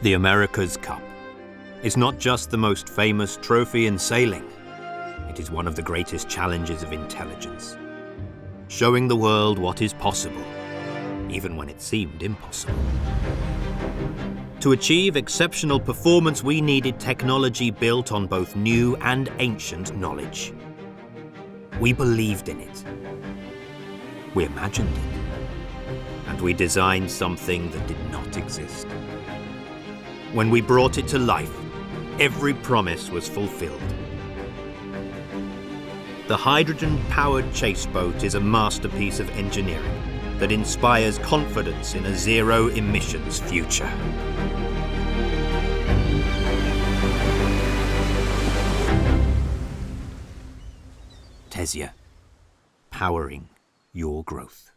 The America's Cup is not just the most famous trophy in sailing. It is one of the greatest challenges of intelligence, showing the world what is possible, even when it seemed impossible. To achieve exceptional performance, we needed technology built on both new and ancient knowledge. We believed in it. We imagined it. And we designed something that did not exist. When we brought it to life, every promise was fulfilled. The hydrogen-powered chase boat is a masterpiece of engineering that inspires confidence in a zero-emissions future. Tesia, powering your growth.